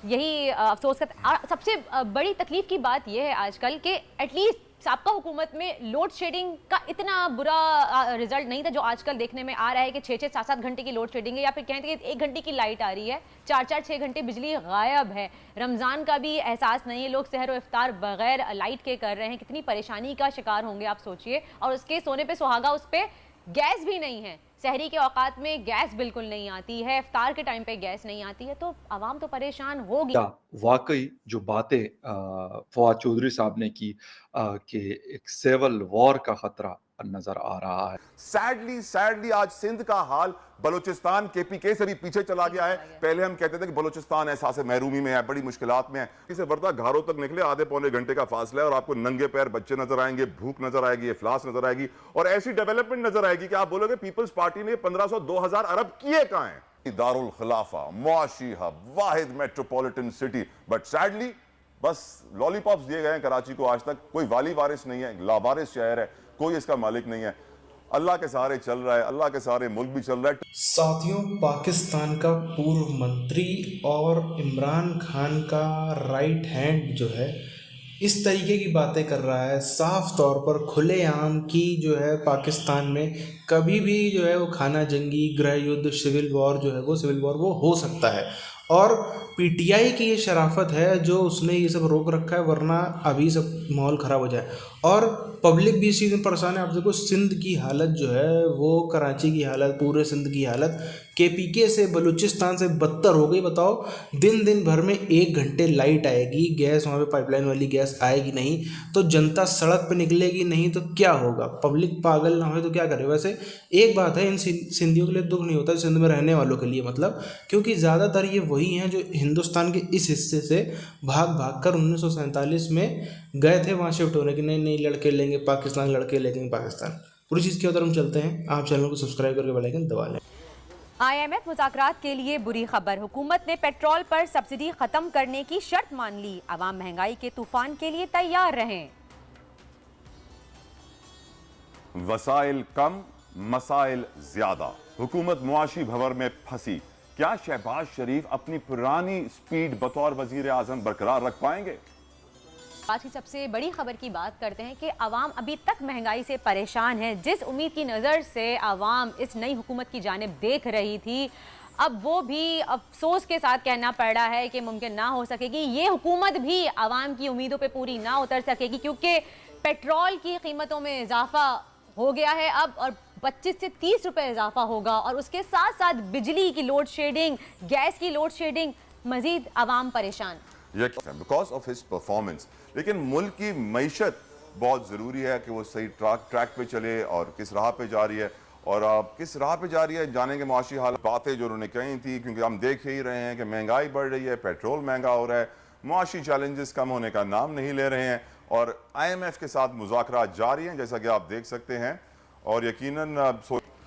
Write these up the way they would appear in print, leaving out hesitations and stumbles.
यही अफसोस का सबसे बड़ी तकलीफ की बात यह है आजकल कि एटलीस्ट साबका हुकूमत में लोड शेडिंग का इतना बुरा रिजल्ट नहीं था जो आजकल देखने में आ रहा है कि 6-6 7-7 घंटे की लोड शेडिंग है, या फिर कहते हैं कि 1 घंटे की लाइट आ रही है, 4-4-6 घंटे बिजली गायब है। रमज़ान का भी एहसास नहीं है, लोग सहर व इफ्तार बगैर लाइट के कर रहे हैं, कितनी परेशानी का शिकार होंगे आप सोचिए। और उसके सोने पे सुहागा, उस पर गैस भी नहीं है, सहरी के औकात में गैस बिल्कुल नहीं आती है, इफ्तार के टाइम पे गैस नहीं आती है, तो आवाम तो परेशान होगी। क्या वाकई जो बातें फवाद चौधरी साहब ने की कि एक सिविल वॉर का खतरा नजर आ रहा है। सैडली आज सिंध का हाल बलूचिस्तान केपीके से भी पीछे चला गया है। पहले हम कहते थे कि बलूचिस्तान एहसास महरूमी में है, बड़ी मुश्किलात में है, इसे बढ़ता घरों तक निकले आधे पौने घंटे का फासला है और आपको नंगे पैर बच्चे नजर आएंगे, भूख नजर आएगी, इफलास नजर आएगी और ऐसी डेवलपमेंट नजर आएगी कि आप बोलोगे पीपल्स पार्टी ने 1500-2000 अरब किए कहां हैं। दारुल खिलाफा, मुआशी हब, वाहिद मेट्रोपॉलिटन सिटी, बट सैडली बस लॉलीपॉप्स दिए गए हैं कराची को। आज तक कोई वाली वारिस नहीं है, लावारिस शहर है, कोई इसका मालिक नहीं है। अल्लाह के सहारे चल रहा है, अल्लाह के सहारे मुल्क भी चल रहा है। साथियों, पाकिस्तान का पूर्व मंत्री और इमरान खान का राइट हैंड जो है इस तरीके की बातें कर रहा है, साफ तौर पर खुलेआम की जो है पाकिस्तान में कभी भी जो है वो खाना जंगी, गृह युद्ध, सिविल वॉर जो है वो सिविल वॉर वो हो सकता है। और पीटीआई की ये शराफत है जो उसने ये सब रोक रखा है, वरना अभी सब माहौल ख़राब हो जाए। और पब्लिक भी इस चीज़ में परेशान है। आप देखो सिंध की हालत जो है वो, कराची की हालत, पूरे सिंध की हालत केपीके से, बलूचिस्तान से बदतर हो गई। बताओ, दिन भर में 1 घंटे लाइट आएगी, गैस वहाँ पे पाइपलाइन वाली गैस आएगी नहीं, तो जनता सड़क पे निकलेगी नहीं तो क्या होगा? पब्लिक पागल ना हो तो क्या करे? वैसे एक बात है, इन सिंधियों के लिए दुख नहीं होता, सिंध में रहने वालों के लिए मतलब, क्योंकि ज़्यादातर ये वही हैं जो हिंदुस्तान के इस हिस्से से भाग कर 1947 में गए थे वहाँ शिफ्ट होने की, नहीं लड़के लेंगे पाकिस्तान, लड़के लेंगे पाकिस्तान। पूरी चीज़ की उधर हम चलते हैं। आप चैनल को सब्सक्राइब करके बेल आइकन दबा लें। IMF मुज़ाकरात के लिए बुरी खबर, हुकूमत ने पेट्रोल पर सब्सिडी खत्म करने की शर्त मान ली, अवाम महंगाई के तूफान के लिए तैयार रहें। वसाइल कम, मसाइल ज्यादा, हुकूमत मुआशी भंवर में फंसी। क्या शहबाज शरीफ अपनी पुरानी स्पीड बतौर वजीर आजम बरकरार रख पाएंगे? आज की सबसे बड़ी खबर की बात करते हैं कि अवाम अभी तक महंगाई से परेशान है। जिस उम्मीद की नज़र से अवाम इस नई हुकूमत की जानिब देख रही थी, अब वो भी अफसोस के साथ कहना पड़ रहा है कि मुमकिन ना हो सकेगी, ये हुकूमत भी अवाम की उम्मीदों पे पूरी ना उतर सकेगी, क्योंकि पेट्रोल की कीमतों में इजाफा हो गया है अब, और 25 से 30 रुपए इजाफा होगा, और उसके साथ साथ बिजली की लोड शेडिंग, गैस की लोड शेडिंग, मजीद अवाम परेशान बिकॉज ऑफ हिज परफॉर्मेंस। लेकिन मुल्क की मईशत बहुत ज़रूरी है कि वो सही ट्रैक पे चले, और किस राह पे जा रही है और किस राह पे जा रही है जाने के मुआशी हाल बातें जो उन्होंने कही थी, क्योंकि हम देख ही रहे हैं कि महंगाई बढ़ रही है, पेट्रोल महंगा हो रहा है, मुआशी चैलेंजेस कम होने का नाम नहीं ले रहे हैं, और IMF के साथ मुज़ाकरात जारी हैं जैसा कि आप देख सकते हैं। और यकीनन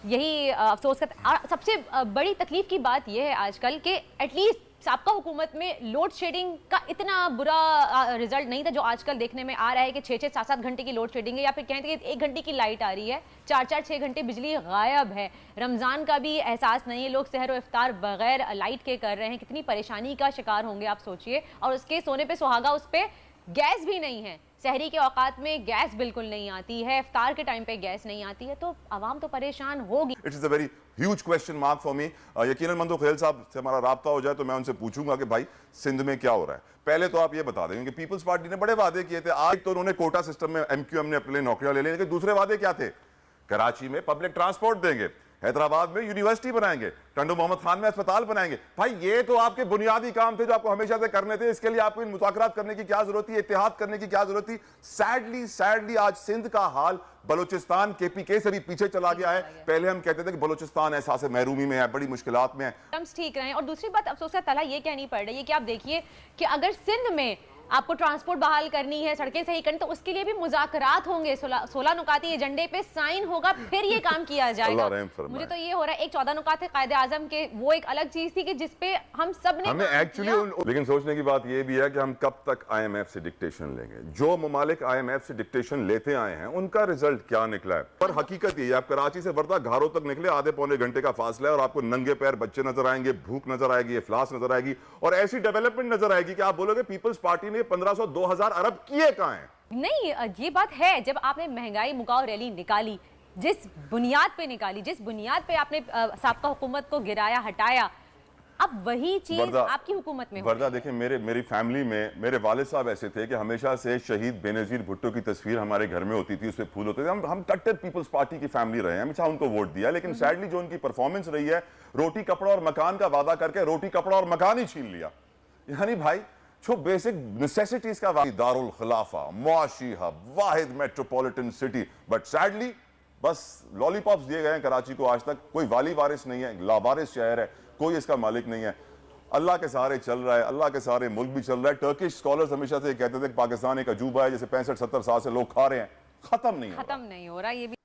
यही अफसोस का सबसे बड़ी तकलीफ की बात यह है आजकल कि एटलीस्ट साबका हुकूमत में लोड शेडिंग का इतना बुरा रिजल्ट नहीं था जो आजकल देखने में आ रहा है कि 6-6 7-7 घंटे की लोड शेडिंग है, या फिर कहते हैं कि 1 घंटे की लाइट आ रही है, 4-4-6 घंटे बिजली गायब है। रमज़ान का भी एहसास नहीं है, लोग सहर व इफ्तार बगैर लाइट के कर रहे हैं, कितनी परेशानी का शिकार होंगे आप सोचिए। और उसके सोने पे सुहागा, उस पर गैस भी नहीं है, सहरी के औकात में गैस बिल्कुल नहीं आती है, इफ्तार के टाइम पे गैस नहीं आती है, तो आवाम तो परेशान होगी। It is a very huge question mark for me. यकीनन मंदो खेल साहब से हमारा राब्ता हो जाए तो मैं उनसे पूछूंगा कि भाई सिंध में क्या हो रहा है। पहले तो आप ये बता दें कि पीपल्स पार्टी ने बड़े वादे किए थे। आज तो उन्होंने कोटा सिस्टम में MQM ने अपने लिए नौकरियां ले ली, लेकिन दूसरे वादे क्या थे? कराची में पब्लिक ट्रांसपोर्ट देंगे, हैदराबाद में यूनिवर्सिटी बनाएंगे, टंडू मोहम्मद खान में अस्पताल बनाएंगे। भाई ये तो आपके बुनियादी काम थे जो आपको हमेशा से करने थे। इसके लिए आपको इन मुज़ाकरात करने की क्या जरूरत थी, इत्तेहाद करने की क्या जरूरत थी? सैडली आज सिंध का हाल बलूचिस्तान केपीके से भी पीछे चला गया है। पहले हम कहते थे कि बलूचिस्तान एहसास महरूमी में है, बड़ी मुश्किलात में है। ठीक रहे। और दूसरी बात अफसोस का तला ये कहनी पड़ रही है कि आप देखिए कि अगर सिंध में आपको ट्रांसपोर्ट बहाल करनी है, सड़कें सही करनी, तो उसके लिए भी मुज़ाकरात होंगे, 16 नुकाती एजेंडे पे साइन होगा, फिर ये काम किया जाएगा। मुझे तो ये हो रहा है, एक 14 नुकात है कायदे आजम के, वो एक अलग चीज थी कि जिसपे हम सब ने हमें एक्चुअली, लेकिन सोचने की बात ये भी है कि हम कब तक IMF से डिक्टेशन लेंगे। जो ममालिक IMF से डिक्टेशन लेते आए हैं उनका रिजल्ट क्या निकला है। पर हकीकत ये है, आप कराची से वर्धा घारों तक निकले, आधे पौने घंटे का फासला है और आपको नंगे पैर बच्चे नजर आएंगे, भूख नजर आएगी, इफ्लास नजर आएगी और ऐसी डेवलपमेंट नजर आएगी कि आप बोलोगे पीपल्स पार्टी ने 1500-2000 अरब किए कहां हैं। नहीं, ये बात है, जब आपने महंगाई मुकाओ रैली निकाली, जिस बुनियाद पे निकाली, जिस बुनियाद पे आपने साबका हुकूमत को गिराया, हटाया, अब वही चीज आपकी हुकूमत में वर्दा देखिए, मेरी फैमिली में मेरे वालिद साहब ऐसे थे कि हमेशा से शहीद बेनजीर भुट्टो की तस्वीर हमारे घर में होती थी, उसपे फूल होते थे। हम कट्टर पीपल्स पार्टी की फैमिली रहे हैं, हमेशा उनको वोट दिया, लेकिन सैडली जो उनकी परफॉर्मेंस रही है, रोटी कपड़ा और मकान का वादा करके रोटी कपड़ा और मकान ही छीन लिया। यानी भाई जो बेसिक नेसेसिटीज का दारुल खिलाफा, मुआशी हब, वाहिद मेट्रोपॉलिटन सिटी, बट सैडली बस लॉलीपॉप्स दिए गए हैं कराची को। आज तक कोई वाली वारिस नहीं है, लावारिस शहर है, कोई इसका मालिक नहीं है। अल्लाह के सहारे चल रहा है, अल्लाह के सहारे मुल्क भी चल रहा है। टर्किश स्कॉलर्स हमेशा से कहते थे कि पाकिस्तान एक अजूबा है, जैसे 65-70 साल से लोग खा रहे हैं, खत्म नहीं हो रहा। ये भी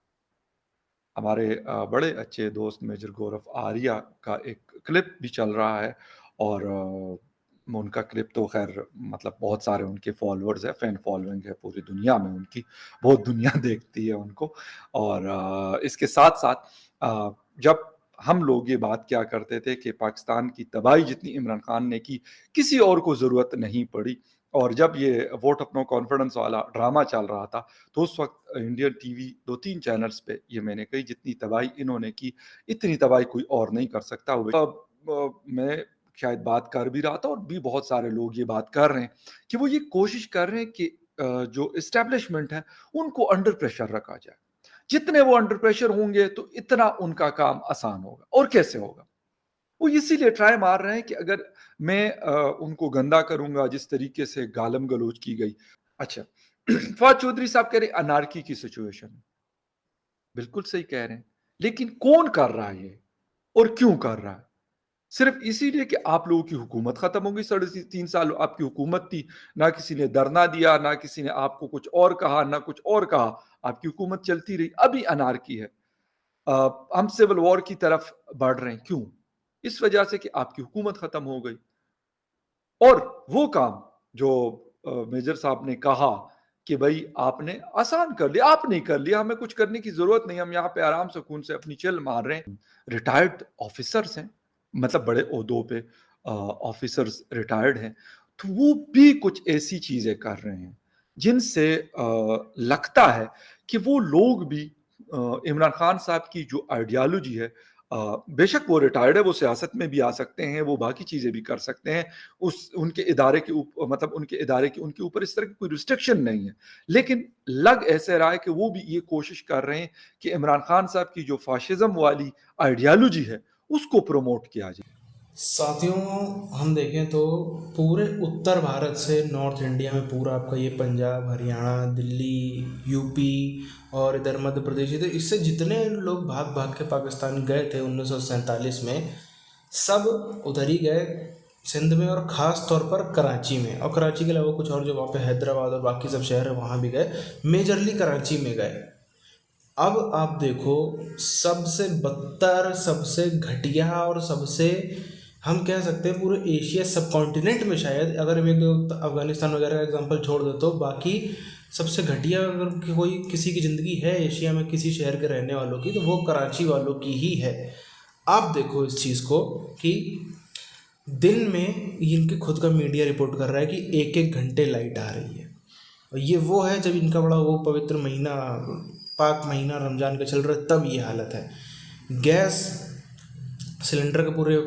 हमारे बड़े अच्छे दोस्त मेजर गौरव आर्या का एक क्लिप भी चल रहा है और उनका क्लिप तो खैर मतलब बहुत सारे उनके फॉलोअर्स है, फैन फॉलोइंग है पूरी दुनिया में उनकी, बहुत दुनिया देखती है उनको। और इसके साथ साथ जब हम लोग ये बात क्या करते थे कि पाकिस्तान की तबाही जितनी इमरान खान ने की, किसी और को ज़रूरत नहीं पड़ी। और जब ये वोट ऑफ नो कॉन्फिडेंस वाला ड्रामा चल रहा था तो उस वक्त इंडियन टीवी 2-3 चैनल्स पे ये मैंने कही, जितनी तबाही इन्होंने की इतनी तबाही कोई और नहीं कर सकता। मैं शायद बात कर भी रहा था और भी बहुत सारे लोग ये बात कर रहे हैं कि वो ये कोशिश कर रहे हैं कि जो एस्टेब्लिशमेंट है उनको अंडर प्रेशर रखा जाए। जितने वो अंडर प्रेशर होंगे तो इतना उनका काम आसान होगा। और कैसे होगा? वो इसीलिए ट्राई मार रहे हैं कि अगर मैं उनको गंदा करूंगा जिस तरीके से गालम गलोच की गई। अच्छा, फवाद चौधरी साहब कह रहे अनार्की की सिचुएशन, बिल्कुल सही कह रहे हैं, लेकिन कौन कर रहा है ये और क्यों कर रहा है? सिर्फ इसीलिए कि आप लोगों की हुकूमत खत्म हो गई। 3.5 साल आपकी हुकूमत थी, ना किसी ने धरना दिया, ना किसी ने आपको कुछ और कहा, ना कुछ और कहा, आपकी हुकूमत चलती रही। अभी अनार्की है, हम सिविल वॉर की तरफ बढ़ रहे हैं। क्यों? इस वजह से कि आपकी हुकूमत खत्म हो गई। और वो काम जो मेजर साहब ने कहा कि भाई आपने आसान कर लिया, आपने कर लिया, हमें कुछ करने की जरूरत नहीं, हम यहाँ पे आराम से खून से अपनी चिल मार रहे हैं। रिटायर्ड ऑफिसर्स हैं, मतलब बड़े ओहदों पे ऑफिसर्स रिटायर्ड हैं, तो वो भी कुछ ऐसी चीजें कर रहे हैं जिनसे लगता है कि वो लोग भी इमरान खान साहब की जो आइडियालॉजी है, बेशक वो रिटायर्ड है, वो सियासत में भी आ सकते हैं, वो बाकी चीजें भी कर सकते हैं, उनके इदारे के ऊपर, मतलब उनके इदारे की उनके ऊपर इस तरह की कोई रिस्ट्रिक्शन नहीं है, लेकिन लग ऐसे रहा है कि वो भी ये कोशिश कर रहे हैं कि इमरान खान साहब की जो फाशिज्म वाली आइडियालॉजी है उसको प्रमोट किया जाए। साथियों, हम देखें तो पूरे उत्तर भारत से नॉर्थ इंडिया में पूरा आपका ये पंजाब, हरियाणा, दिल्ली, यूपी और इधर मध्य प्रदेश, इधर इससे जितने लोग भाग भाग के पाकिस्तान गए थे 1947 में, सब उधर ही गए सिंध में, और ख़ास तौर पर कराची में। और कराची के अलावा कुछ और जो वहाँ पे हैदराबाद और बाकी सब शहर है वहाँ भी गए, मेजरली कराची में गए। अब आप देखो, सबसे बदतर, सबसे घटिया और सबसे, हम कह सकते हैं पूरे एशिया सब कॉन्टिनेंट में शायद, अगर मैं अफगानिस्तान वगैरह का एग्जांपल छोड़ दे तो बाकी सबसे घटिया अगर कोई किसी की ज़िंदगी है एशिया में किसी शहर के रहने वालों की, तो वो कराची वालों की ही है। आप देखो इस चीज़ को कि दिन में इनके खुद का मीडिया रिपोर्ट कर रहा है कि 1-1 घंटे लाइट आ रही है, और ये वो है जब इनका बड़ा वो पवित्र महीना, पाक महीना रमज़ान का चल रहा है, तब ये हालत है। गैस सिलेंडर का पूरे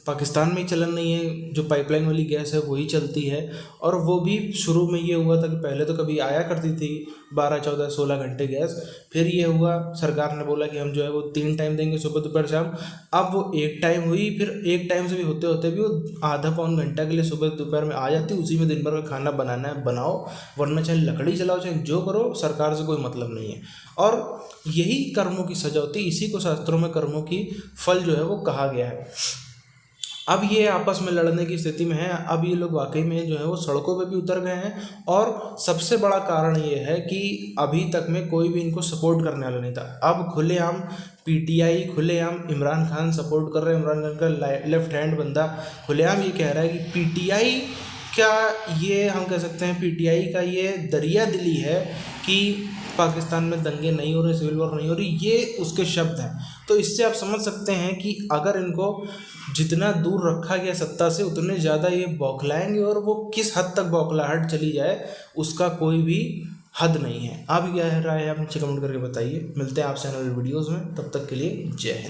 पाकिस्तान में ही चलन नहीं है, जो पाइपलाइन वाली गैस है वही चलती है, और वो भी शुरू में ये हुआ था कि पहले तो कभी आया करती थी 12, 14, 16 घंटे गैस, फिर ये हुआ सरकार ने बोला कि हम जो है वो 3 टाइम देंगे, सुबह दोपहर शाम। अब वो 1 टाइम हुई, फिर 1 टाइम से भी होते होते भी वो आधा पौन घंटा के लिए सुबह दोपहर में आ जाती, उसी में दिन भर का खाना बनाना है बनाओ, वरना चाहे लकड़ी चलाओ, चाहे जो करो, सरकार से कोई मतलब नहीं है। और यही कर्मों की सजा होती है, इसी को शास्त्रों में कर्मों की फल जो है वो कहा गया है। अब ये आपस में लड़ने की स्थिति में है। अब ये लोग वाकई में जो है वो सड़कों पे भी उतर गए हैं, और सबसे बड़ा कारण ये है कि अभी तक में कोई भी इनको सपोर्ट करने वाला नहीं था। अब खुलेआम पीटीआई, खुलेआम इमरान खान सपोर्ट कर रहे हैं। इमरान खान का लेफ्ट हैंड बंदा खुलेआम ये कह रहा है कि पीटीआई क्या, ये हम कह सकते हैं पीटीआई का ये दरिया दिली है कि पाकिस्तान में दंगे नहीं हो रहे, सिविल वॉर नहीं हो रही, ये उसके शब्द हैं। तो इससे आप समझ सकते हैं कि अगर इनको जितना दूर रखा गया सत्ता से, उतने ज़्यादा ये बौखलाएंगे, और वो किस हद तक बौखलाहट चली जाए उसका कोई भी हद नहीं है। आप क्या राय है आप नीचे कमेंट करके बताइए। मिलते हैं आपसे नए वीडियोज़ में, तब तक के लिए जय हिंद।